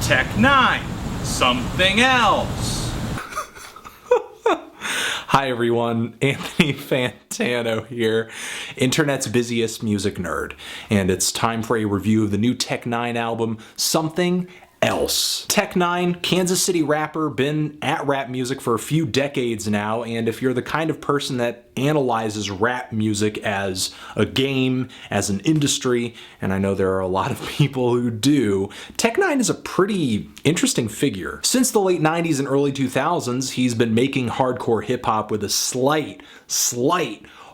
N9ne Something Else. Hi everyone, Anthony Fantano here, internet's busiest music nerd, and it's time for a review of the new N9ne album, Something Else. N9ne, Kansas City rapper, been at rap music for a few decades now, and if you're the kind of person that analyzes rap music as a game, as an industry, and I know there are a lot of people who do, N9ne is a pretty interesting figure. Since the late 90s and early 2000s, he's been making hardcore hip-hop with a slight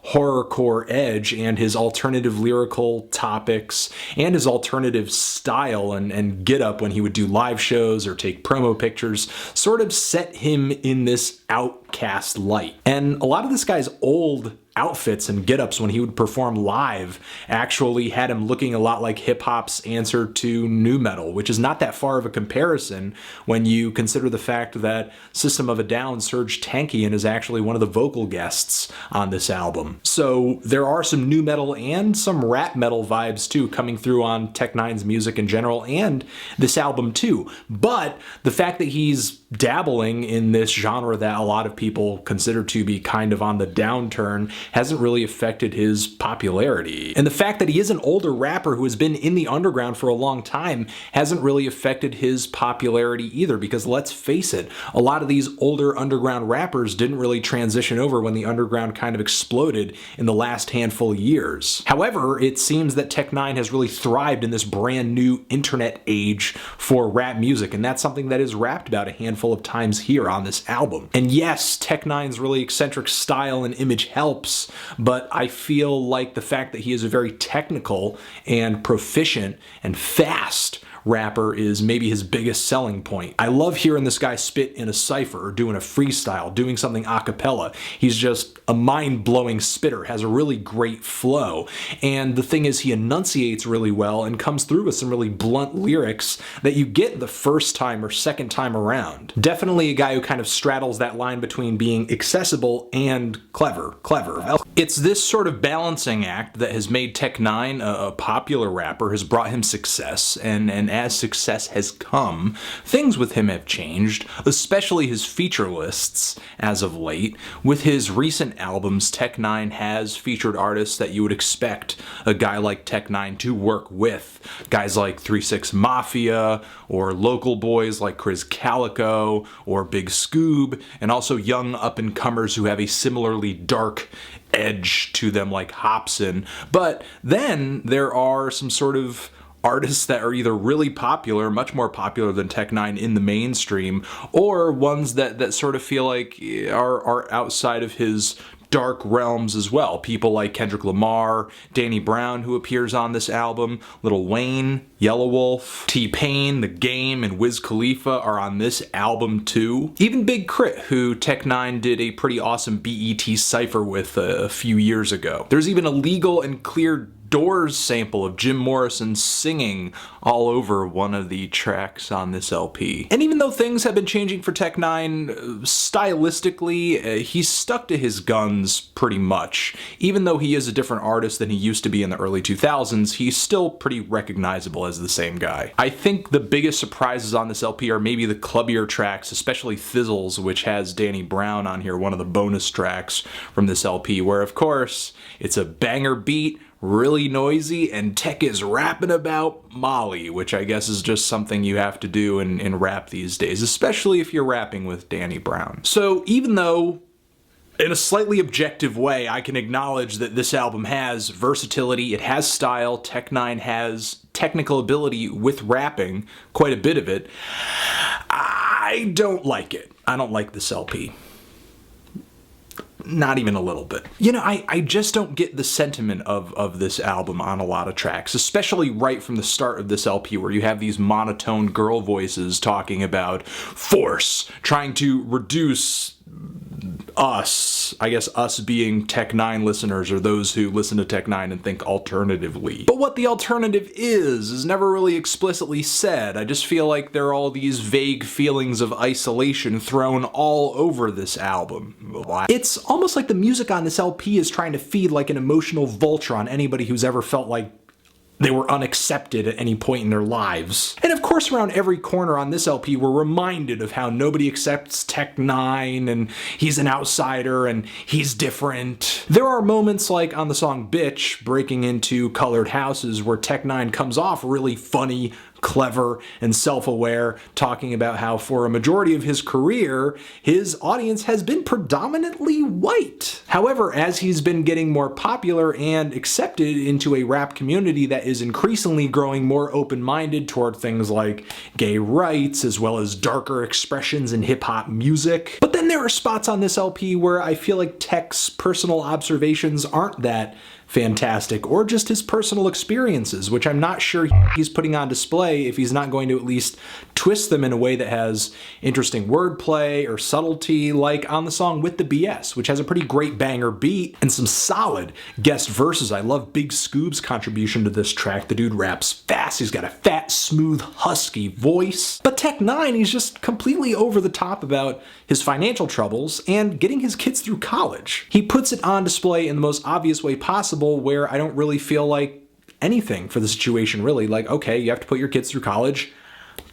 horrorcore edge, and his alternative lyrical topics and his alternative style and get up when he would do live shows or take promo pictures sort of set him in this outcast light. And a lot of this guy's old outfits and get-ups when he would perform live actually had him looking a lot like hip-hop's answer to nu metal, which is not that far of a comparison when you consider the fact that System of a Down Serj Tankian is actually one of the vocal guests on this album. So there are some nu metal and some rap metal vibes too coming through on N9ne's music in general and this album too. But the fact that he's dabbling in this genre that a lot of people consider to be kind of on the downturn hasn't really affected his popularity. And the fact that he is an older rapper who has been in the underground for a long time hasn't really affected his popularity either, because let's face it, a lot of these older underground rappers didn't really transition over when the underground kind of exploded in the last handful of years. However, it seems that N9ne has really thrived in this brand new internet age for rap music, and that's something that is rapped about a handful of times here on this album. And yes, N9ne's really eccentric style and image helps, but I feel like the fact that he is a very technical and proficient and fast rapper is maybe his biggest selling point. I love hearing this guy spit in a cypher or doing a freestyle, doing something a cappella. He's just a mind-blowing spitter, has a really great flow. And the thing is, he enunciates really well and comes through with some really blunt lyrics that you get the first time or second time around. Definitely a guy who kind of straddles that line between being accessible and clever. It's this sort of balancing act that has made N9ne a popular rapper, has brought him success, and as success has come, things with him have changed, especially his feature lists as of late. With his recent albums, N9ne has featured artists that you would expect a guy like N9ne to work with. Guys like 3 6 Mafia, or local boys like Chris Calico, or Big Scoob, and also young up-and-comers who have a similarly dark edge to them like Hopsin. But then there are some sort of artists that are either really popular, much more popular than N9ne in the mainstream, or ones that sort of feel like are outside of his dark realms as well. People like Kendrick Lamar, Danny Brown, who appears on this album, Lil Wayne, Yelawolf, T-Pain, The Game, and Wiz Khalifa are on this album too. Even Big Crit, who N9ne did a pretty awesome BET cypher with a few years ago. There's even a Legal and Clear Doors sample of Jim Morrison singing all over one of the tracks on this LP. And even though things have been changing for N9ne, stylistically, he's stuck to his guns pretty much. Even though he is a different artist than he used to be in the early 2000s, he's still pretty recognizable as the same guy. I think the biggest surprises on this LP are maybe the clubbier tracks, especially Thizzles, which has Danny Brown on here, one of the bonus tracks from this LP, where of course, it's a banger beat, really noisy, and Tech is rapping about Molly, which I guess is just something you have to do in rap these days, especially if you're rapping with Danny Brown. So even though in a slightly objective way, I can acknowledge that this album has versatility, it has style, N9ne has technical ability with rapping, quite a bit of it, I don't like it. I don't like this LP. Not even a little bit. You know, I just don't get the sentiment of this album on a lot of tracks, especially right from the start of this LP, where you have these monotone girl voices talking about force, trying to reduce us, I guess us being N9ne listeners, or those who listen to N9ne and think alternatively. But what the alternative is never really explicitly said. I just feel like there are all these vague feelings of isolation thrown all over this album. It's almost like the music on this LP is trying to feed like an emotional vulture on anybody who's ever felt like they were unaccepted at any point in their lives. And of course, around every corner on this LP, we're reminded of how nobody accepts Tech N9ne, and he's an outsider, and he's different. There are moments like on the song Bitch, breaking into colored houses, where Tech N9ne comes off really funny, clever, and self-aware, talking about how for a majority of his career, his audience has been predominantly white. However, as he's been getting more popular and accepted into a rap community that is increasingly growing more open-minded toward things like gay rights, as well as darker expressions in hip-hop music. But then there are spots on this LP where I feel like Tech's personal observations aren't that fantastic, or just his personal experiences, which I'm not sure he's putting on display if he's not going to at least twist them in a way that has interesting wordplay or subtlety, like on the song With the BS, which has a pretty great banger beat and some solid guest verses. I love Big Scoob's contribution to this track. The dude raps fast, he's got a fat, smooth, husky voice. But Tech N9ne, he's just completely over the top about his financial troubles and getting his kids through college. He puts it on display in the most obvious way possible, where I don't really feel like anything for the situation, really. Like, okay, you have to put your kids through college.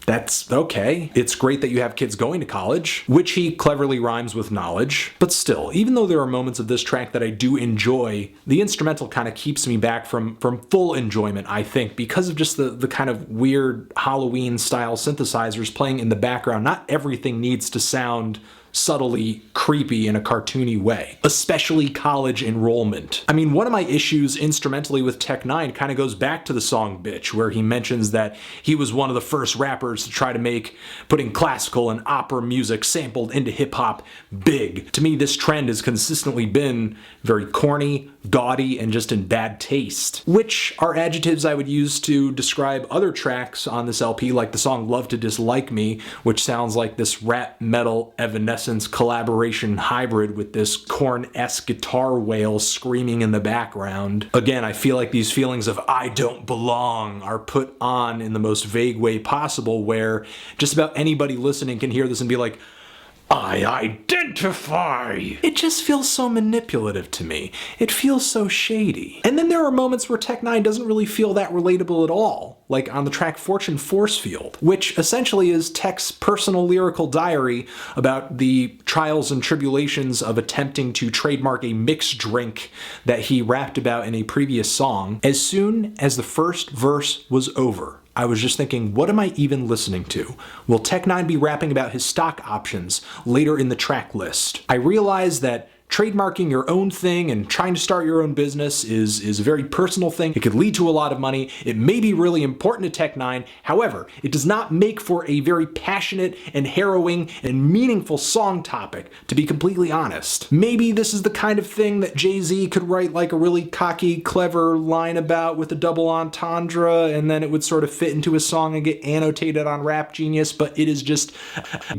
That's okay. It's great that you have kids going to college, which he cleverly rhymes with knowledge. But still, even though there are moments of this track that I do enjoy, the instrumental kind of keeps me back from full enjoyment, I think, because of just the kind of weird Halloween-style synthesizers playing in the background. Not everything needs to sound subtly creepy in a cartoony way, especially college enrollment. I mean, one of my issues instrumentally with Tech N9ne kind of goes back to the song Bitch, where he mentions that he was one of the first rappers to try to make putting classical and opera music sampled into hip-hop big. To me, this trend has consistently been very corny, gaudy, and just in bad taste, which are adjectives I would use to describe other tracks on this LP, like the song Love to Dislike Me, which sounds like this rap metal Evanescence collaboration hybrid with this Korn-esque guitar wail screaming in the background. Again, I feel like these feelings of I don't belong are put on in the most vague way possible, where just about anybody listening can hear this and be like, I identify. It just feels so manipulative to me. It feels so shady. And then there are moments where Tech N9ne doesn't really feel that relatable at all, like on the track Fortune Force Field, which essentially is Tech's personal lyrical diary about the trials and tribulations of attempting to trademark a mixed drink that he rapped about in a previous song. As soon as the first verse was over, I was just thinking, what am I even listening to? Will Tech N9ne be rapping about his stock options later in the track list? I realized that trademarking your own thing and trying to start your own business is a very personal thing. It could lead to a lot of money. It may be really important to Tech N9ne. However, it does not make for a very passionate and harrowing and meaningful song topic, to be completely honest. Maybe this is the kind of thing that Jay-Z could write like a really cocky, clever line about with a double entendre, and then it would sort of fit into a song and get annotated on Rap Genius, but it is just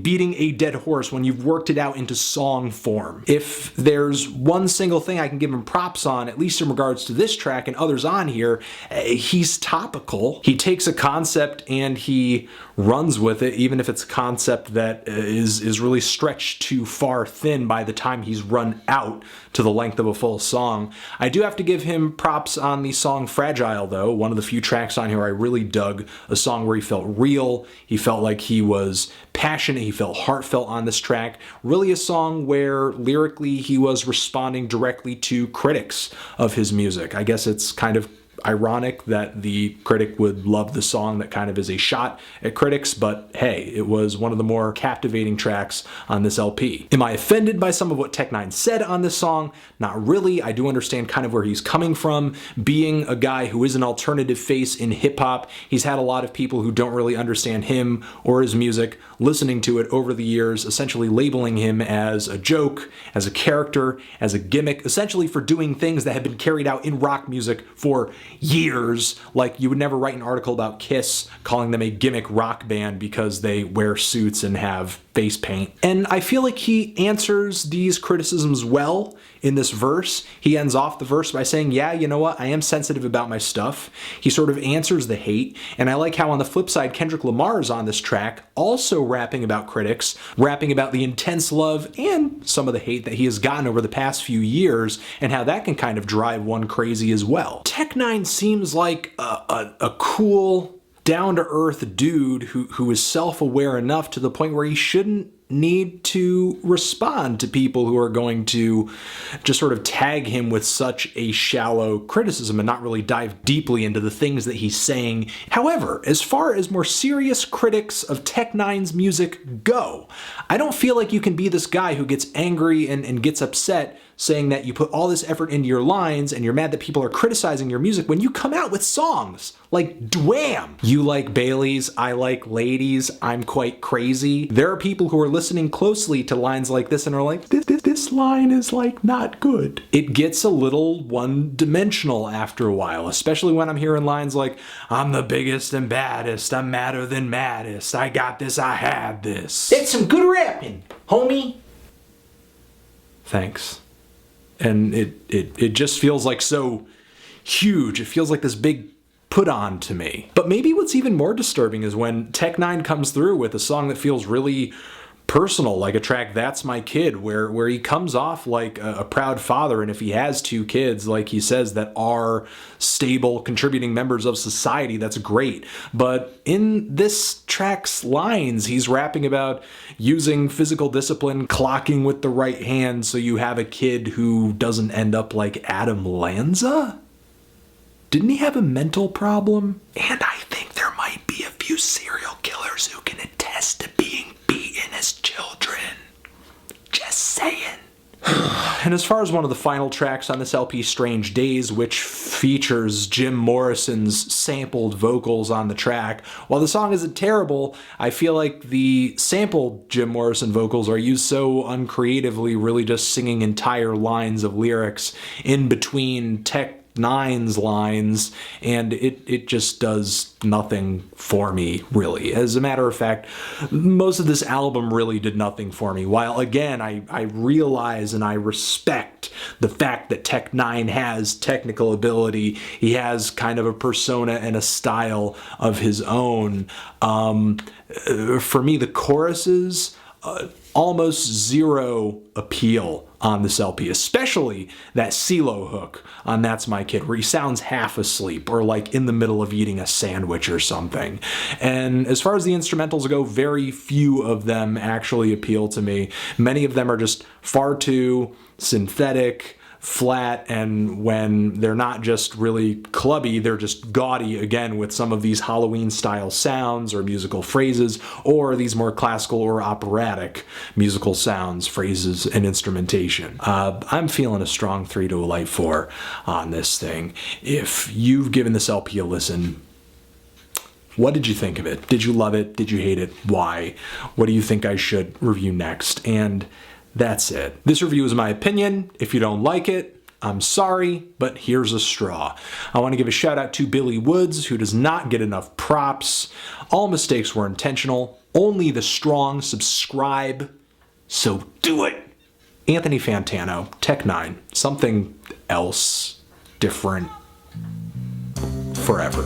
beating a dead horse when you've worked it out into song form. If there's one single thing I can give him props on, at least in regards to this track and others on here, he's topical. He takes a concept and he runs with it, even if it's a concept that is really stretched too far thin by the time he's run out to the length of a full song. I do have to give him props on the song Fragile, though, one of the few tracks on here I really dug, a song where he felt real, he felt like he was passionate, he felt heartfelt on this track, really a song where lyrically he was responding directly to critics of his music. I guess it's kind of ironic that the critic would love the song that kind of is a shot at critics, but hey, it was one of the more captivating tracks on this LP. Am I offended by some of what Tech N9ne said on this song? Not really. I do understand kind of where he's coming from. Being a guy who is an alternative face in hip-hop, he's had a lot of people who don't really understand him or his music listening to it over the years, essentially labeling him as a joke, as a character, as a gimmick, essentially for doing things that have been carried out in rock music for years. Like, you would never write an article about Kiss calling them a gimmick rock band because they wear suits and have face paint. And I feel like he answers these criticisms well in this verse. He ends off the verse by saying, yeah, you know what? I am sensitive about my stuff. He sort of answers the hate. And I like how on the flip side, Kendrick Lamar is on this track, also rapping about critics, rapping about the intense love and some of the hate that he has gotten over the past few years and how that can kind of drive one crazy as well. Tech9ne seems like a cool, down-to-earth dude who is self-aware enough to the point where he shouldn't need to respond to people who are going to just sort of tag him with such a shallow criticism and not really dive deeply into the things that he's saying. However, as far as more serious critics of Tech9ne's music go, I don't feel like you can be this guy who gets angry and gets upset saying that you put all this effort into your lines and you're mad that people are criticizing your music when you come out with songs like Dwam. You like Baileys, I like ladies, I'm quite crazy. There are people who are listening closely to lines like this and are like, this line is like not good. It gets a little one-dimensional after a while, especially when I'm hearing lines like, I'm the biggest and baddest, I'm madder than maddest, I got this, I had this. That's some good rapping, homie. Thanks. And it just feels like so huge. It feels like this big put on to me. But maybe what's even more disturbing is when Tech9ne comes through with a song that feels really personal, like a track That's My Kid, where he comes off like a proud father, and if he has two kids, like he says, that are stable, contributing members of society, that's great. But in this track's lines, he's rapping about using physical discipline, clocking with the right hand so you have a kid who doesn't end up like Adam Lanza? Didn't he have a mental problem? And I think there might be a few serial killers who can attest to being beaten as children. Just saying. And as far as one of the final tracks on this LP, Strange Days, which features Jim Morrison's sampled vocals on the track, while the song isn't terrible, I feel like the sampled Jim Morrison vocals are used so uncreatively, really just singing entire lines of lyrics in between Tech9ne's lines, and it just does nothing for me, really. As a matter of fact, most of this album really did nothing for me. While, again, I realize and I respect the fact that Tech9ne has technical ability, he has kind of a persona and a style of his own. For me, the choruses, almost zero appeal on this LP, especially that CeeLo hook on That's My Kid, where he sounds half asleep or like in the middle of eating a sandwich or something. And as far as the instrumentals go, very few of them actually appeal to me. Many of them are just far too synthetic, flat, and when they're not just really clubby, they're just gaudy, again, with some of these Halloween style sounds or musical phrases, or these more classical or operatic musical sounds, phrases, and instrumentation. I'm feeling a strong 3 to a light 4 on this thing. If you've given this LP a listen, what did you think of it? Did you love it? Did you hate it? Why? What do you think I should review next? And that's it. This review is my opinion. If you don't like it, I'm sorry, but here's a straw. I want to give a shout out to Billy Woods, who does not get enough props. All mistakes were intentional. Only the strong subscribe, so do it. Anthony Fantano, Tech9ne, Something Else, Different, Forever.